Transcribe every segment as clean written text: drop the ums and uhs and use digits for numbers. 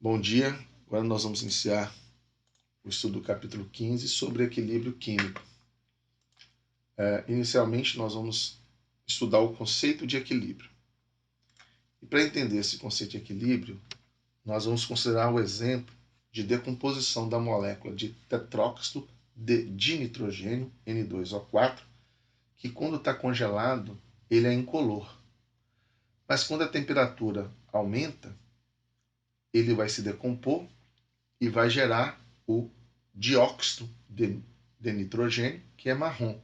Bom dia, agora nós vamos iniciar o estudo do capítulo 15 sobre equilíbrio químico. Inicialmente nós vamos estudar o conceito de equilíbrio. E para entender esse conceito de equilíbrio, nós vamos considerar o exemplo de decomposição da molécula de tetróxido de dinitrogênio, N2O4, que quando está congelado, ele é incolor. Mas quando a temperatura aumenta, ele vai se decompor e vai gerar o dióxido de nitrogênio, que é marrom,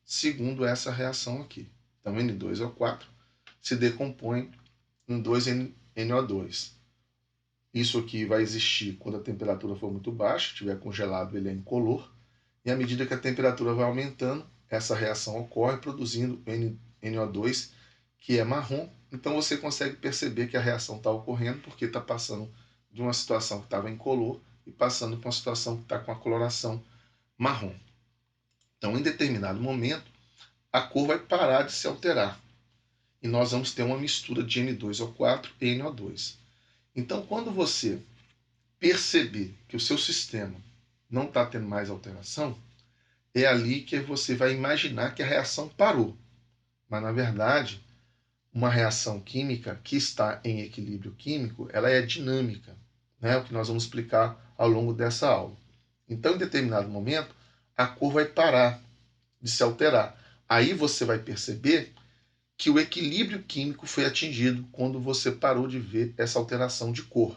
segundo essa reação aqui. Então, N2O4 se decompõe em 2NO2. Isso aqui vai existir quando a temperatura for muito baixa, estiver congelado, ele é incolor, e à medida que a temperatura vai aumentando, essa reação ocorre, produzindo NO2, que é marrom. Então você consegue perceber que a reação está ocorrendo porque está passando de uma situação que estava incolor e passando para uma situação que está com a coloração marrom. Então, em determinado momento, a cor vai parar de se alterar e nós vamos ter uma mistura de N2O4 e NO2. Então, quando você perceber que o seu sistema não está tendo mais alteração, é ali que você vai imaginar que a reação parou. Mas, na verdade, uma reação química que está em equilíbrio químico, ela é dinâmica, né? O que nós vamos explicar ao longo dessa aula. Então, em determinado momento, a cor vai parar de se alterar. Aí você vai perceber que o equilíbrio químico foi atingido quando você parou de ver essa alteração de cor.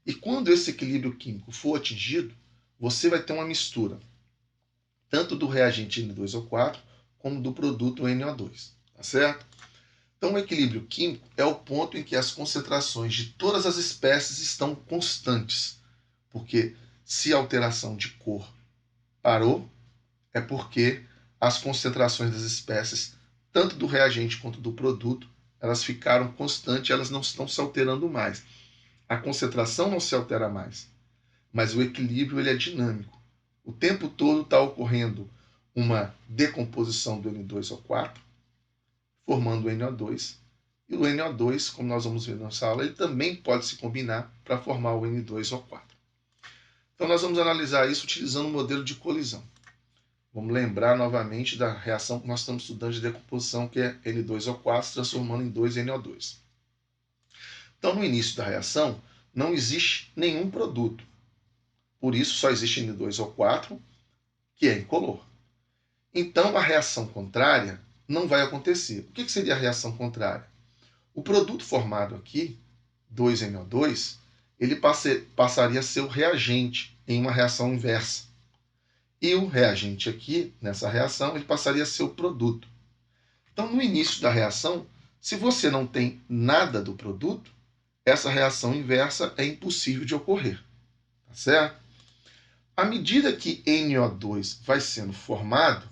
E quando esse equilíbrio químico for atingido, você vai ter uma mistura tanto do reagente N2O4 como do produto NO2, tá certo? Então, o equilíbrio químico é o ponto em que as concentrações de todas as espécies estão constantes, porque se a alteração de cor parou, é porque as concentrações das espécies, tanto do reagente quanto do produto, elas ficaram constantes, elas não estão se alterando mais. A concentração não se altera mais, mas o equilíbrio ele é dinâmico. O tempo todo está ocorrendo uma decomposição do N2O4, formando o NO2, e o NO2, como nós vamos ver nessa aula, ele também pode se combinar para formar o N2O4. Então nós vamos analisar isso utilizando o modelo de colisão. Vamos lembrar novamente da reação que nós estamos estudando de decomposição, que é N2O4 se transformando em 2NO2. Então, no início da reação, não existe nenhum produto. Por isso, só existe N2O4, que é incolor. Então, a reação contrária não vai acontecer. O que seria a reação contrária? O produto formado aqui, 2NO2, ele passaria a ser o reagente em uma reação inversa. E o reagente aqui, nessa reação, ele passaria a ser o produto. Então, no início da reação, se você não tem nada do produto, essa reação inversa é impossível de ocorrer. Tá certo? À medida que NO2 vai sendo formado,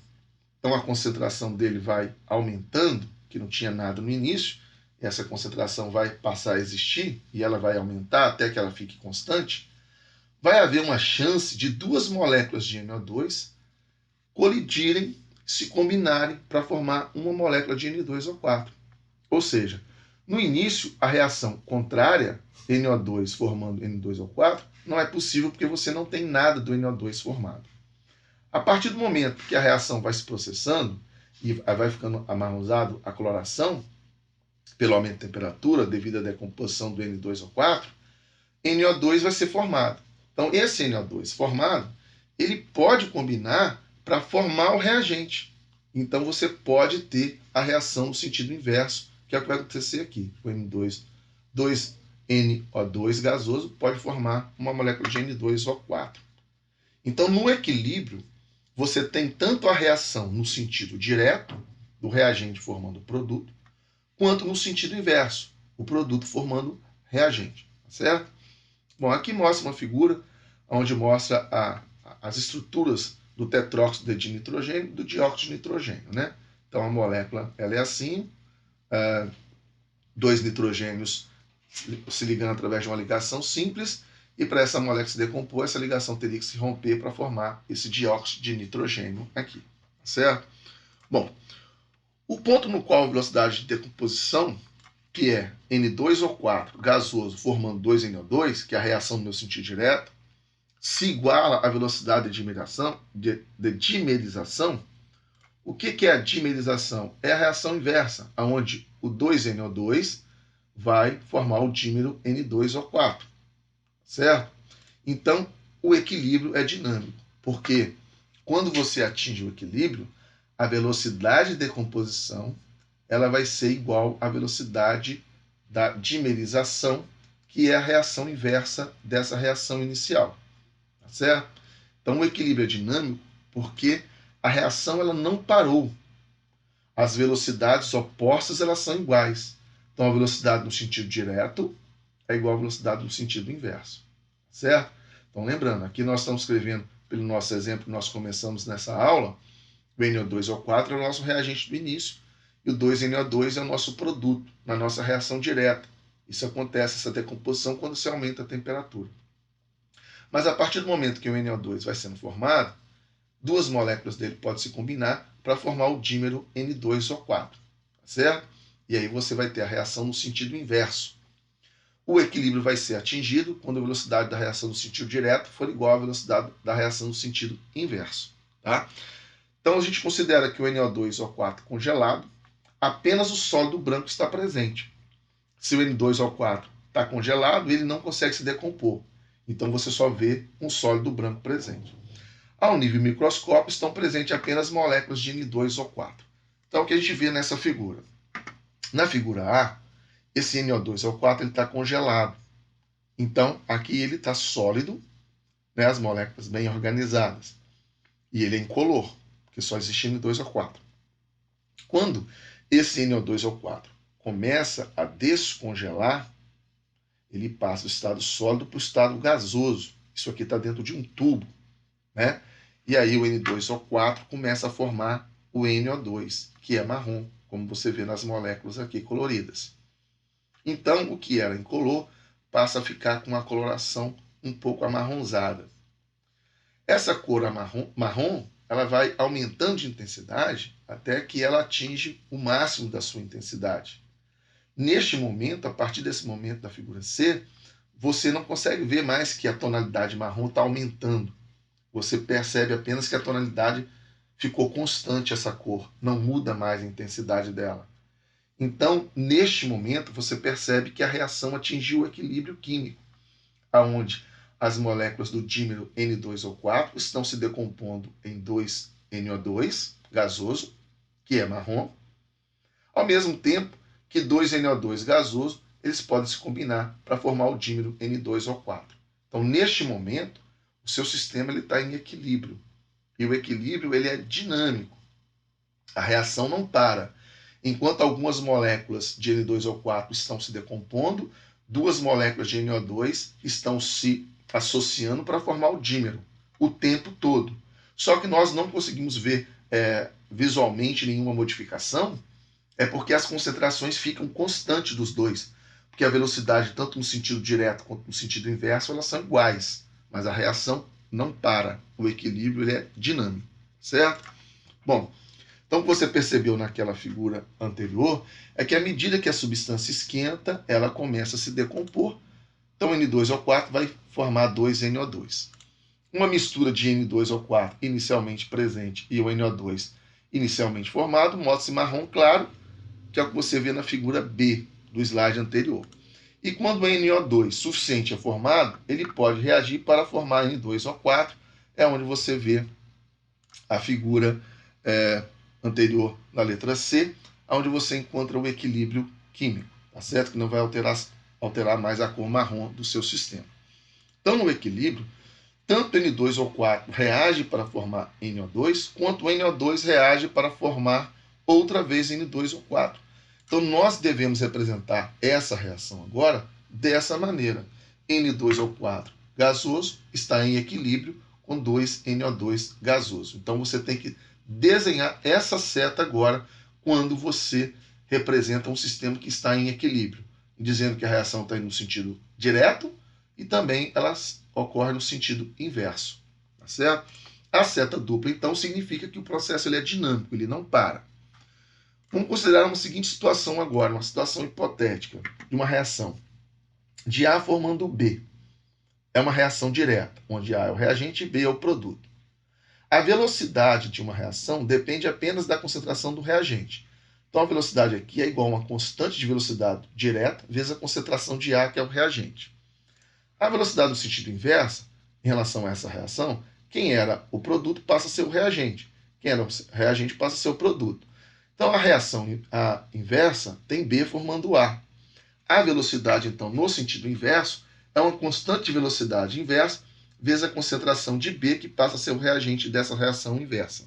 então a concentração dele vai aumentando, que não tinha nada no início, essa concentração vai passar a existir e ela vai aumentar até que ela fique constante, vai haver uma chance de duas moléculas de NO2 colidirem, se combinarem para formar uma molécula de N2O4. Ou seja, no início, a reação contrária, NO2 formando N2O4, não é possível porque você não tem nada do NO2 formado. A partir do momento que a reação vai se processando e vai ficando amarronzado a coloração, pelo aumento de temperatura devido à decomposição do N2O4, NO2 vai ser formado. Então, esse NO2 formado, ele pode combinar para formar o reagente. Então, você pode ter a reação no sentido inverso, que é o que vai acontecer aqui. O N2NO2 gasoso pode formar uma molécula de N2O4. Então, no equilíbrio, você tem tanto a reação no sentido direto, do reagente formando o produto, quanto no sentido inverso, o produto formando reagente. Certo? Bom, aqui mostra uma figura onde mostra as estruturas do tetróxido de nitrogênio e do dióxido de nitrogênio. Né? Então, a molécula ela é assim, dois nitrogênios se ligando através de uma ligação simples, e para essa molécula se decompor, essa ligação teria que se romper para formar esse dióxido de nitrogênio aqui. Certo? Bom, o ponto no qual a velocidade de decomposição que é N2O4 gasoso formando 2NO2, que é a reação no meu sentido direto, se iguala à velocidade de dimerização. O que é a dimerização? É a reação inversa, onde o 2NO2 vai formar o dímero N2O4, certo? Então, o equilíbrio é dinâmico, porque quando você atinge o equilíbrio, a velocidade de decomposição ela vai ser igual à velocidade da dimerização, que é a reação inversa dessa reação inicial, tá certo? Então, o equilíbrio é dinâmico porque a reação ela não parou. As velocidades opostas elas são iguais. Então, a velocidade no sentido direto é igual à velocidade no sentido inverso, certo? Então, lembrando, aqui nós estamos escrevendo, pelo nosso exemplo que nós começamos nessa aula, o NO2O4 é o nosso reagente do início e o 2NO2 é o nosso produto, na nossa reação direta. Isso acontece, essa decomposição, quando se aumenta a temperatura. Mas a partir do momento que o NO2 vai sendo formado, duas moléculas dele podem se combinar para formar o dímero N2O4, certo? E aí você vai ter a reação no sentido inverso. O equilíbrio vai ser atingido quando a velocidade da reação no sentido direto for igual à velocidade da reação no sentido inverso, tá? Então a gente considera que o NO2O4 congelado, apenas o sólido branco está presente. Se o N2O4 está congelado, ele não consegue se decompor. Então você só vê um sólido branco presente. Ao nível microscópio, estão presentes apenas moléculas de N2O4. Então, o que a gente vê nessa figura? Na figura A, esse NO2O4 está congelado. Então, aqui ele está sólido, né, as moléculas bem organizadas. E ele é incolor, porque só existe N2O4. Quando esse NO2O4 começa a descongelar, ele passa do estado sólido para o estado gasoso. Isso aqui está dentro de um tubo, né? E aí o N2O4 começa a formar o NO2, que é marrom, como você vê nas moléculas aqui coloridas. Então, o que era incolor passa a ficar com uma coloração um pouco amarronzada. Essa cor marrom ela vai aumentando de intensidade até que ela atinge o máximo da sua intensidade. Neste momento, a partir desse momento da figura C, você não consegue ver mais que a tonalidade marrom está aumentando. Você percebe apenas que a tonalidade ficou constante, essa cor, não muda mais a intensidade dela. Então, neste momento, você percebe que a reação atingiu o equilíbrio químico, aonde as moléculas do dímero N2O4 estão se decompondo em 2NO2 gasoso, que é marrom, ao mesmo tempo que 2NO2 gasoso, eles podem se combinar para formar o dímero N2O4. Então, neste momento, o seu sistema está em equilíbrio. E o equilíbrio ele é dinâmico. A reação não para. Enquanto algumas moléculas de N2O4 estão se decompondo, duas moléculas de NO2 estão se associando para formar o dímero o tempo todo. Só que nós não conseguimos ver visualmente nenhuma modificação, é porque as concentrações ficam constantes dos dois. Porque a velocidade, tanto no sentido direto quanto no sentido inverso, elas são iguais. Mas a reação não para. O equilíbrio ele é dinâmico, certo? Bom, então o que você percebeu naquela figura anterior é que à medida que a substância esquenta, ela começa a se decompor. Então N2O4 vai formar 2NO2. Uma mistura de N2O4 inicialmente presente e o NO2 inicialmente formado mostra-se marrom claro, que é o que você vê na figura B do slide anterior. E quando o NO2 suficiente é formado, ele pode reagir para formar N2O4, é onde você vê a figura anterior na letra C, onde você encontra o equilíbrio químico, tá certo? Que não vai alterar mais a cor marrom do seu sistema. Então, no equilíbrio, tanto N2O4 reage para formar NO2, quanto o NO2 reage para formar outra vez N2O4. Então, nós devemos representar essa reação agora dessa maneira. N2O4 gasoso está em equilíbrio com 2NO2 gasoso. Então, você tem que desenhar essa seta agora quando você representa um sistema que está em equilíbrio, dizendo que a reação está indo no sentido direto e também ela ocorre no sentido inverso. Tá certo? A seta dupla, então, significa que o processo ele é dinâmico, ele não para. Vamos considerar uma seguinte situação agora, uma situação hipotética de uma reação de A formando B. É uma reação direta, onde A é o reagente e B é o produto. A velocidade de uma reação depende apenas da concentração do reagente. Então a velocidade aqui é igual a uma constante de velocidade direta vezes a concentração de A, que é o reagente. A velocidade no sentido inverso, em relação a essa reação, quem era o produto passa a ser o reagente. Quem era o reagente passa a ser o produto. Então a reação inversa tem B formando A. A velocidade, então, no sentido inverso, é uma constante de velocidade inversa vezes a concentração de B, que passa a ser o reagente dessa reação inversa.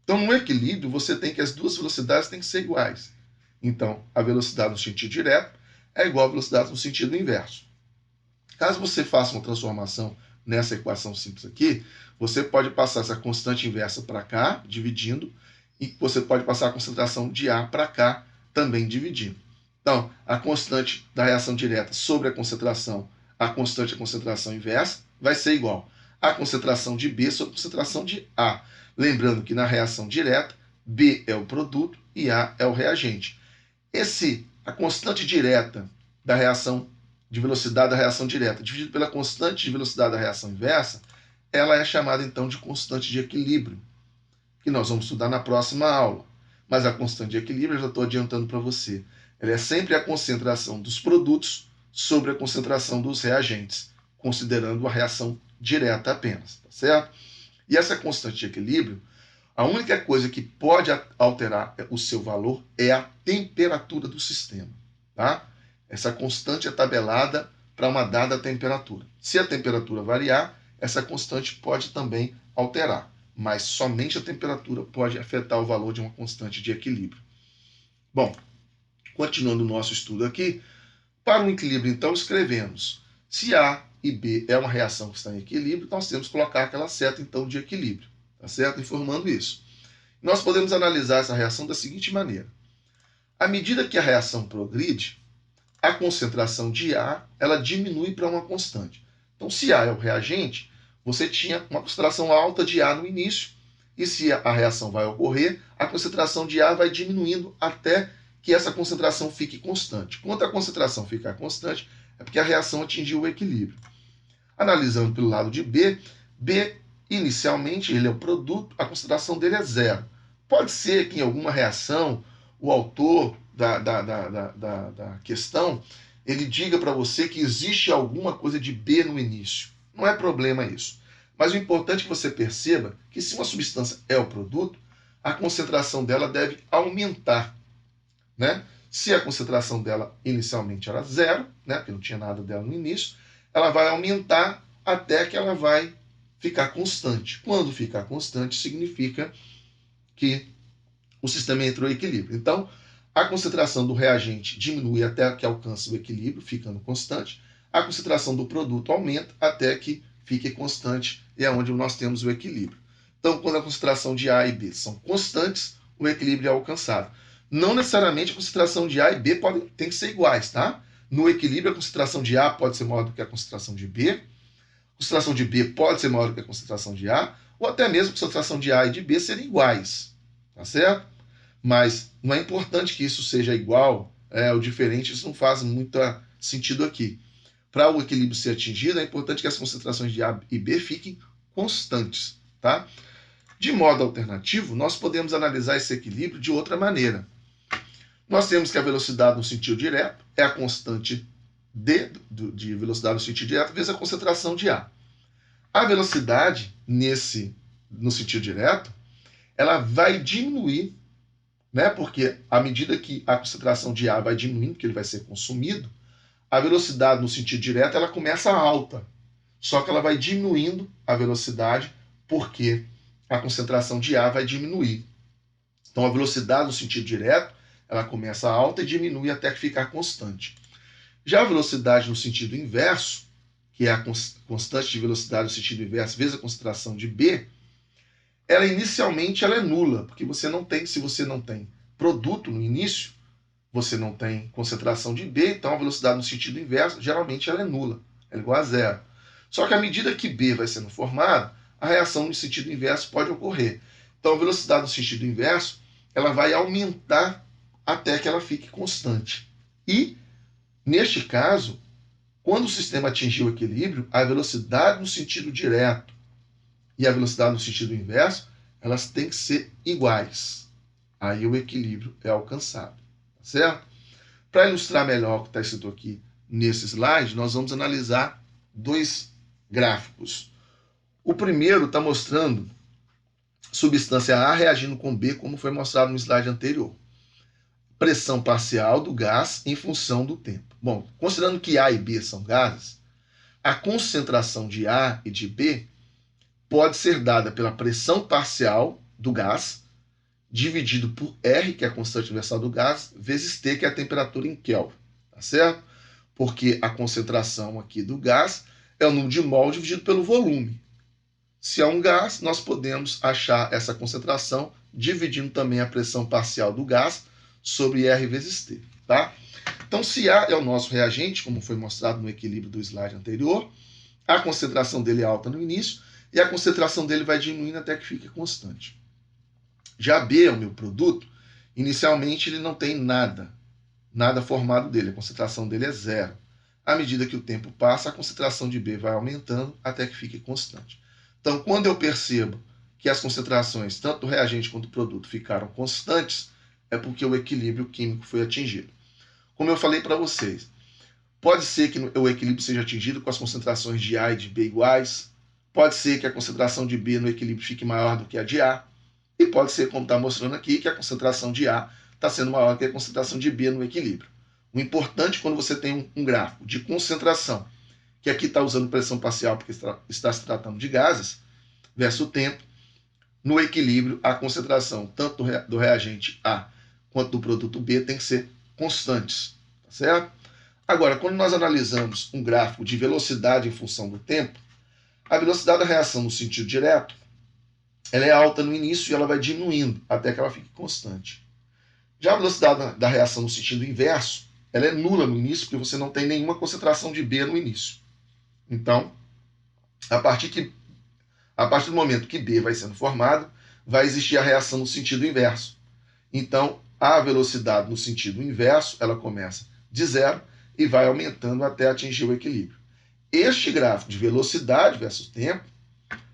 Então, no equilíbrio, você tem que as duas velocidades têm que ser iguais. Então, a velocidade no sentido direto é igual à velocidade no sentido inverso. Caso você faça uma transformação nessa equação simples aqui, você pode passar essa constante inversa para cá, dividindo, e você pode passar a concentração de A para cá, também dividindo. Então, a constante da reação direta sobre a concentração inversa vai ser igual à concentração de B sobre a concentração de A. Lembrando que na reação direta, B é o produto e A é o reagente. A constante direta da reação de velocidade da reação direta dividido pela constante de velocidade da reação inversa, ela é chamada então de constante de equilíbrio, que nós vamos estudar na próxima aula. Mas a constante de equilíbrio, eu já estou adiantando para você, ela é sempre a concentração dos produtos sobre a concentração dos reagentes, considerando a reação direta apenas, tá certo? E essa constante de equilíbrio, a única coisa que pode alterar o seu valor é a temperatura do sistema, tá? Essa constante é tabelada para uma dada temperatura. Se a temperatura variar, essa constante pode também alterar, mas somente a temperatura pode afetar o valor de uma constante de equilíbrio. Bom, continuando o nosso estudo aqui, para um equilíbrio, então, escrevemos: se A e B é uma reação que está em equilíbrio, nós temos que colocar aquela seta, então, de equilíbrio, tá certo? Informando isso. Nós podemos analisar essa reação da seguinte maneira. À medida que a reação progride, a concentração de A ela diminui para uma constante. Então, se A é o reagente, você tinha uma concentração alta de A no início, e se a reação vai ocorrer, a concentração de A vai diminuindo até que essa concentração fique constante. Quando a concentração ficar constante, é porque a reação atingiu o equilíbrio. Analisando pelo lado de B, B inicialmente ele é o produto, a concentração dele é zero. Pode ser que em alguma reação o autor da questão ele diga para você que existe alguma coisa de B no início. Não é problema isso. Mas o importante é que você perceba que se uma substância é o produto, a concentração dela deve aumentar, né? Se a concentração dela inicialmente era zero, né, porque não tinha nada dela no início, ela vai aumentar até que ela vai ficar constante. Quando ficar constante, significa que o sistema entrou em equilíbrio. Então, a concentração do reagente diminui até que alcance o equilíbrio, ficando constante. A concentração do produto aumenta até que fique constante, e é onde nós temos o equilíbrio. Então, quando a concentração de A e B são constantes, o equilíbrio é alcançado. Não necessariamente a concentração de A e B tem que ser iguais, tá? No equilíbrio, a concentração de A pode ser maior do que a concentração de B, a concentração de B pode ser maior do que a concentração de A, ou até mesmo a concentração de A e de B serem iguais, tá certo? Mas não é importante que isso seja igual ou diferente, isso não faz muito sentido aqui. Para o equilíbrio ser atingido, é importante que as concentrações de A e B fiquem constantes, tá? De modo alternativo, nós podemos analisar esse equilíbrio de outra maneira. Nós temos que a velocidade no sentido direto é a constante de velocidade no sentido direto vezes a concentração de A. A velocidade no sentido direto, ela vai diminuir, né? Porque à medida que a concentração de A vai diminuindo, que ele vai ser consumido, a velocidade no sentido direto ela começa alta. Só que ela vai diminuindo a velocidade porque a concentração de A vai diminuir. Então a velocidade no sentido direto ela começa alta e diminui até que ficar constante. Já a velocidade no sentido inverso, que é a constante de velocidade no sentido inverso vezes a concentração de B, ela inicialmente ela é nula, porque se você não tem produto no início, você não tem concentração de B, então a velocidade no sentido inverso geralmente ela é nula, é igual a zero. Só que à medida que B vai sendo formado, a reação no sentido inverso pode ocorrer. Então a velocidade no sentido inverso ela vai aumentar até que ela fique constante. E, neste caso, quando o sistema atingir o equilíbrio, a velocidade no sentido direto e a velocidade no sentido inverso, elas têm que ser iguais. Aí o equilíbrio é alcançado, tá certo? Para ilustrar melhor o que está escrito aqui nesse slide, nós vamos analisar dois gráficos. O primeiro está mostrando substância A reagindo com B, como foi mostrado no slide anterior. Pressão parcial do gás em função do tempo. Bom, considerando que A e B são gases, a concentração de A e de B pode ser dada pela pressão parcial do gás, dividido por R, que é a constante universal do gás, vezes T, que é a temperatura em Kelvin, tá certo? Porque a concentração aqui do gás é o número de mol dividido pelo volume. Se é um gás, nós podemos achar essa concentração dividindo também a pressão parcial do gás sobre R vezes T, tá? Então, se A é o nosso reagente, como foi mostrado no equilíbrio do slide anterior, a concentração dele é alta no início e a concentração dele vai diminuindo até que fique constante. Já B é o meu produto, inicialmente ele não tem nada formado dele, a concentração dele é zero. À medida que o tempo passa, a concentração de B vai aumentando até que fique constante. Então, quando eu percebo que as concentrações, tanto do reagente quanto do produto, ficaram constantes, é porque o equilíbrio químico foi atingido. Como eu falei para vocês, pode ser que o equilíbrio seja atingido com as concentrações de A e de B iguais, pode ser que a concentração de B no equilíbrio fique maior do que a de A, e pode ser, como está mostrando aqui, que a concentração de A está sendo maior que a concentração de B no equilíbrio. O importante quando você tem um gráfico de concentração, que aqui está usando pressão parcial porque está se tratando de gases, versus o tempo, no equilíbrio a concentração tanto do reagente A quanto do produto B tem que ser constantes, tá certo? Agora, quando nós analisamos um gráfico de velocidade em função do tempo, a velocidade da reação no sentido direto, ela é alta no início e ela vai diminuindo até que ela fique constante. Já a velocidade da reação no sentido inverso, ela é nula no início, porque você não tem nenhuma concentração de B no início. Então, a partir do momento que B vai sendo formado, vai existir a reação no sentido inverso. Então, a velocidade no sentido inverso, ela começa de zero e vai aumentando até atingir o equilíbrio. Este gráfico de velocidade versus tempo,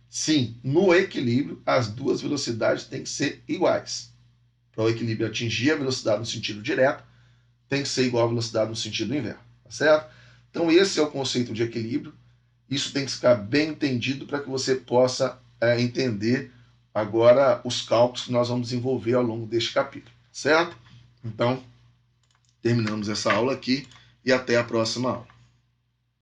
sim, no equilíbrio, as duas velocidades têm que ser iguais. Para o equilíbrio atingir a velocidade no sentido direto, tem que ser igual à velocidade no sentido inverso, tá certo? Então, esse é o conceito de equilíbrio. Isso tem que ficar bem entendido para que você possa entender agora os cálculos que nós vamos desenvolver ao longo deste capítulo, certo? Então, terminamos essa aula aqui e até a próxima aula.